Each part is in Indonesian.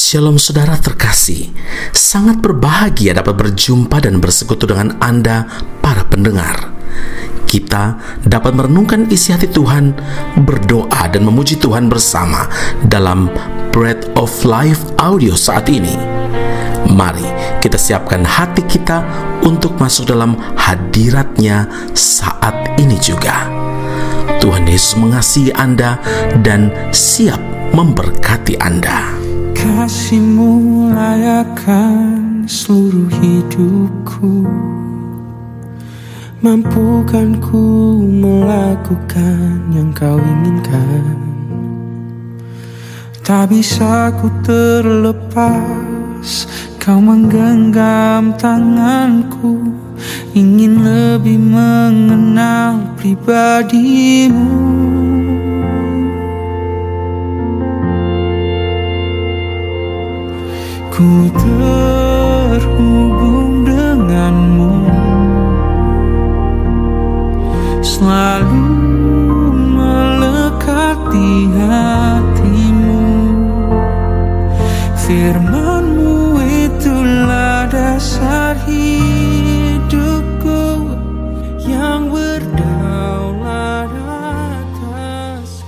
Shalom saudara terkasih, sangat berbahagia dapat berjumpa dan bersekutu dengan Anda para pendengar. Kita dapat merenungkan isi hati Tuhan, berdoa dan memuji Tuhan bersama dalam Bread of Life audio saat ini. Mari kita siapkan hati kita untuk masuk dalam hadirat-Nya saat ini juga. Tuhan Yesus mengasihi Anda dan siap memberkati Anda. Kasih-Mu layakkan seluruh hidupku, mampukan ku melakukan yang Kau inginkan. Tak bisa ku terlepas, Kau menggenggam tanganku, ingin lebih mengenal pribadi-Mu. Ku terhubung denganmu, selalu melekat di hatimu. Firman-Mu itulah dasar hidupku yang berdaulat atasku.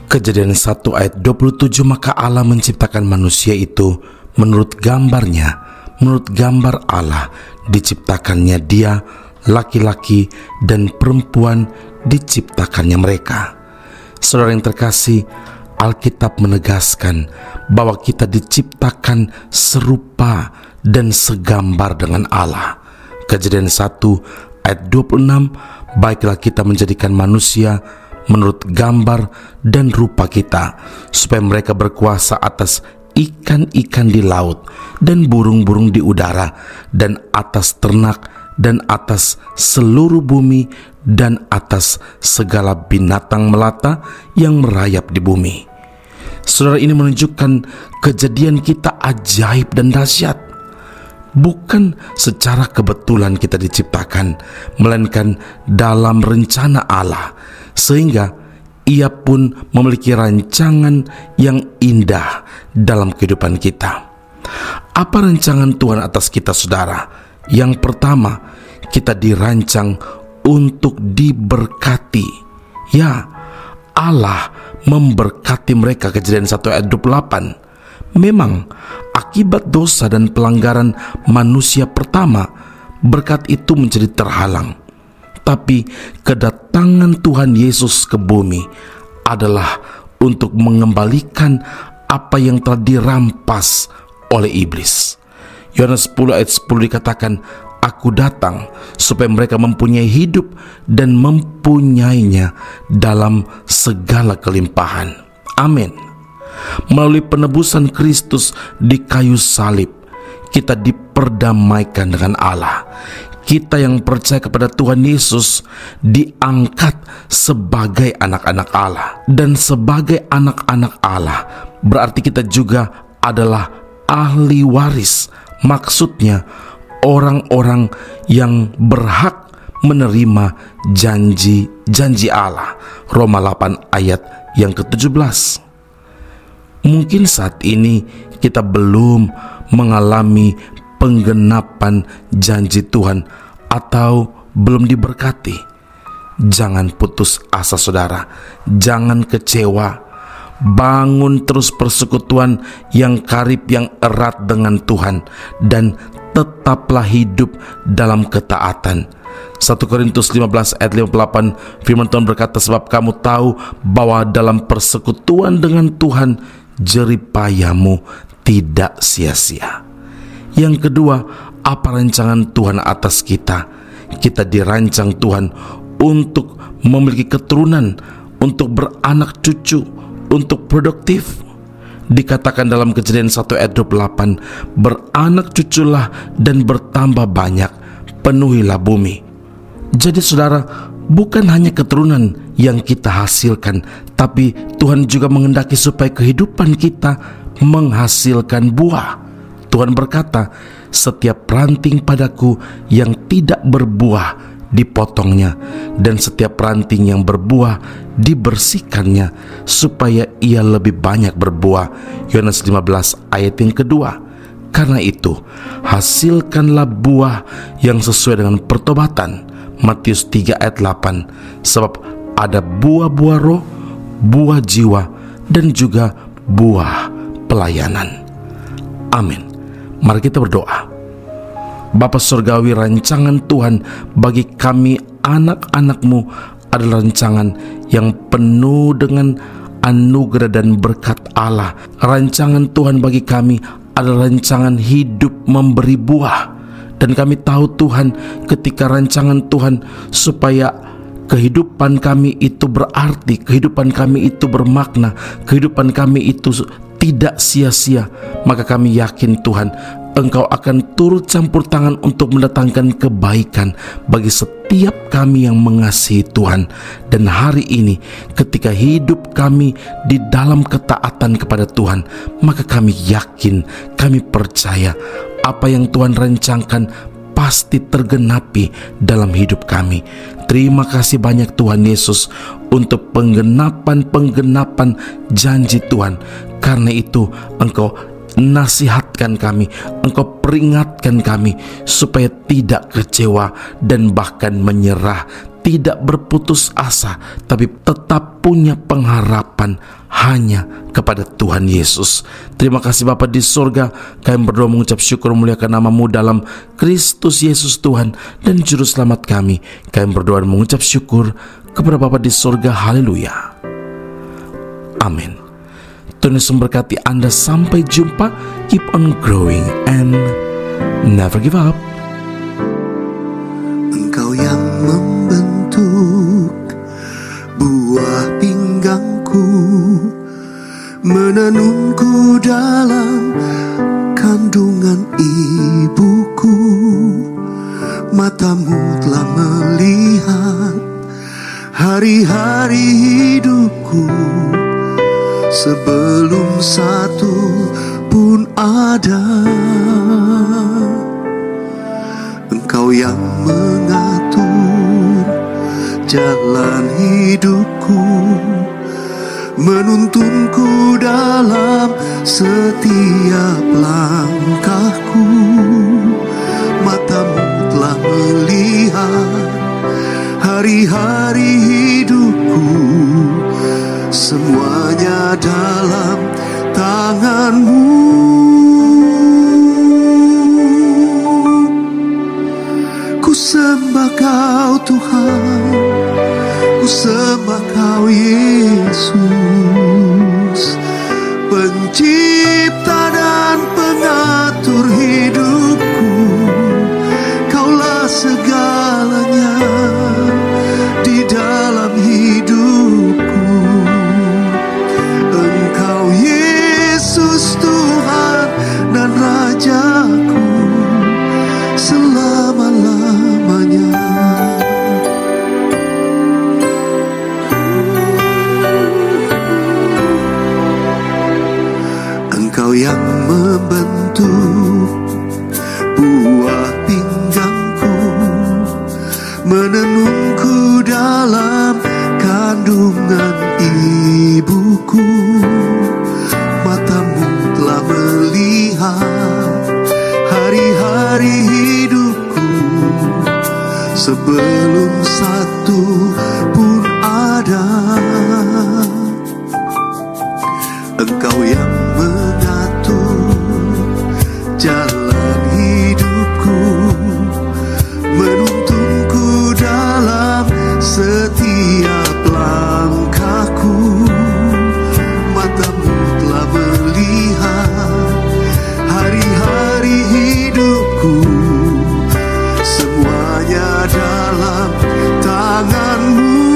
Kejadian 1 ayat 27, maka Allah menciptakan manusia itu menurut gambarnya, menurut gambar Allah diciptakannya dia, laki-laki dan perempuan diciptakannya mereka. Saudara yang terkasih, Alkitab menegaskan bahwa kita diciptakan serupa dan segambar dengan Allah. Kejadian 1 ayat 26, baiklah kita menjadikan manusia menurut gambar dan rupa kita, supaya mereka berkuasa atas ikan-ikan di laut dan burung-burung di udara, dan atas ternak, dan atas seluruh bumi, dan atas segala binatang melata yang merayap di bumi. Saudara, ini menunjukkan kejadian kita ajaib dan dahsyat. Bukan secara kebetulan kita diciptakan, melainkan dalam rencana Allah, sehingga Ia pun memiliki rancangan yang indah dalam kehidupan kita. Apa rancangan Tuhan atas kita, saudara? Yang pertama, kita dirancang untuk diberkati. Ya, Allah memberkati mereka. Kejadian 1 ayat 28. Memang akibat dosa dan pelanggaran manusia pertama, berkat itu menjadi terhalang. Tapi kedatangan Tuhan Yesus ke bumi adalah untuk mengembalikan apa yang telah dirampas oleh iblis. Yohanes 10 ayat 10 dikatakan, Aku datang supaya mereka mempunyai hidup dan mempunyainya dalam segala kelimpahan. Amin. Melalui penebusan Kristus di kayu salib, kita diperdamaikan dengan Allah. Kita yang percaya kepada Tuhan Yesus diangkat sebagai anak-anak Allah. Dan sebagai anak-anak Allah berarti kita juga adalah ahli waris. Maksudnya orang-orang yang berhak menerima janji-janji Allah. Roma 8 ayat yang ke-17. Mungkin saat ini kita belum mengalami penggenapan janji Tuhan atau belum diberkati. Jangan putus asa, saudara. Jangan kecewa. Bangun terus persekutuan yang karib, yang erat dengan Tuhan, dan tetaplah hidup dalam ketaatan. 1 Korintus 15 ayat 58, firman Tuhan berkata, sebab kamu tahu bahwa dalam persekutuan dengan Tuhan jeripayamu tidak sia-sia. Yang kedua, apa rancangan Tuhan atas kita? Kita dirancang Tuhan untuk memiliki keturunan, untuk beranak cucu, untuk produktif. Dikatakan dalam Kejadian 1 ayat 28, beranak cuculah dan bertambah banyak, penuhilah bumi. Jadi saudara, bukan hanya keturunan yang kita hasilkan, tapi Tuhan juga menghendaki supaya kehidupan kita menghasilkan buah. Tuhan berkata, setiap ranting padaku yang tidak berbuah dipotongnya, dan setiap ranting yang berbuah dibersihkannya, supaya ia lebih banyak berbuah. Yohanes 15 ayat yang kedua. Karena itu, hasilkanlah buah yang sesuai dengan pertobatan. Matius 3 ayat 8. Sebab ada buah-buah roh, buah jiwa, dan juga buah pelayanan. Amin. Mari kita berdoa. Bapa Surgawi, rancangan Tuhan bagi kami anak-anak-Mu adalah rancangan yang penuh dengan anugerah dan berkat Allah. Rancangan Tuhan bagi kami adalah rancangan hidup memberi buah. Dan kami tahu Tuhan, ketika rancangan Tuhan supaya kehidupan kami itu berarti, kehidupan kami itu bermakna, kehidupan kami itu tidak sia-sia, maka kami yakin Tuhan, Engkau akan turut campur tangan untuk mendatangkan kebaikan bagi setiap kami yang mengasihi Tuhan. Dan hari ini ketika hidup kami di dalam ketaatan kepada Tuhan, maka kami yakin, kami percaya apa yang Tuhan rancangkan pasti tergenapi dalam hidup kami. Terima kasih banyak Tuhan Yesus untuk penggenapan janji Tuhan. Karena itu Engkau nasihatkan kami, Engkau peringatkan kami supaya tidak kecewa dan bahkan menyerah, tidak berputus asa, tapi tetap punya pengharapan hanya kepada Tuhan Yesus. Terima kasih Bapa di surga, kami berdoa mengucap syukur memuliakan nama-Mu dalam Kristus Yesus Tuhan dan Juru Selamat kami. Kami berdoa dan mengucap syukur kepada Bapa di surga. Haleluya. Amin. Tuhan Yesus memberkati Anda. Sampai jumpa. Keep on growing and never give up. Engkau yang membentuk buah pinggangku, menenunku dalam kandungan ibuku. Mata-Mu telah melihat hari-hari hidupku, sebelum satu pun ada. Engkau yang mengatur jalan hidupku, menuntunku dalam setiap langkahku. Mata-Mu telah melihat hari-hari hidupku, semuanya dalam tangan-Mu. Ku sembah Kau Tuhan, ku sembah Kau Yesus, pencipta dan pengatur hidupku. Kaulah segalanya di dalam hidupku. Engkau Yesus Tuhan dan Rajaku selama-lamanya. Engkau yang membentuk buah pinggangku, menenunku dalam kandungan ibuku. Mata-Mu telah melihat hari-hari hidupku, sebelum satu pun ada. Engkau yang mengatur jalan hidupku, menuntunku dalam setiap langkahku. Mata-Mu telah melihat hari-hari hidupku, semuanya dalam tangan-Mu.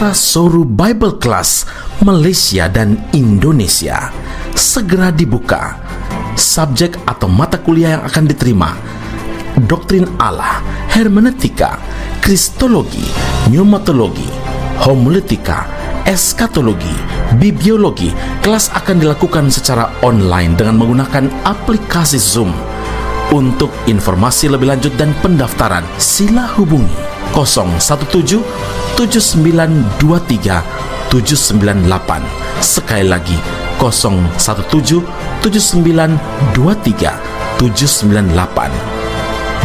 Putra Soru Bible Class Malaysia dan Indonesia segera dibuka. Subjek atau mata kuliah yang akan diterima: Doktrin Allah, Hermeneutika, Kristologi, Pneumatologi, Homiletika, Eskatologi, Bibliologi. Kelas akan dilakukan secara online dengan menggunakan aplikasi Zoom. Untuk informasi lebih lanjut dan pendaftaran, sila hubungi 017 7923 798. Sekali lagi 017 7923 798.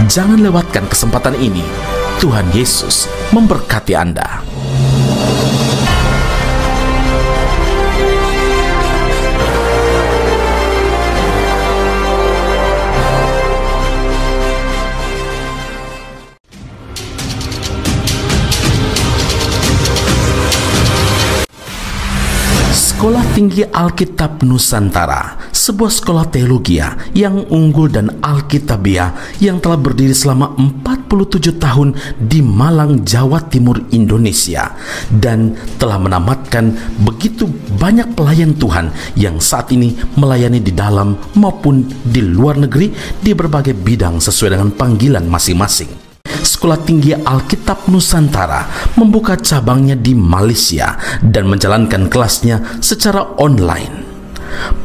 Jangan lewatkan kesempatan ini. Tuhan Yesus memberkati Anda. Sekolah Tinggi Alkitab Nusantara, sebuah sekolah teologi yang unggul dan alkitabiah yang telah berdiri selama 47 tahun di Malang, Jawa Timur, Indonesia, dan telah menamatkan begitu banyak pelayan Tuhan yang saat ini melayani di dalam maupun di luar negeri di berbagai bidang sesuai dengan panggilan masing-masing. Sekolah Tinggi Alkitab Nusantara membuka cabangnya di Malaysia dan menjalankan kelasnya secara online.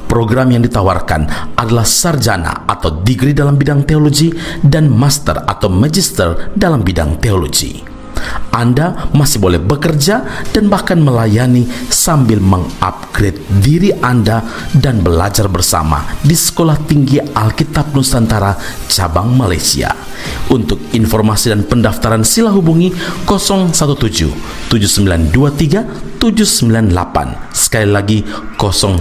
Program yang ditawarkan adalah sarjana atau degree dalam bidang teologi dan master atau magister dalam bidang teologi. Anda masih boleh bekerja dan bahkan melayani sambil mengupgrade diri Anda dan belajar bersama di Sekolah Tinggi Alkitab Nusantara cabang Malaysia. Untuk informasi dan pendaftaran sila hubungi 017 7923 798. Sekali lagi 017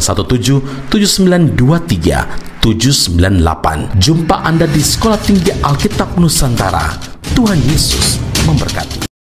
7923 798. Jumpa Anda di Sekolah Tinggi Alkitab Nusantara. Tuhan Yesus memberkati.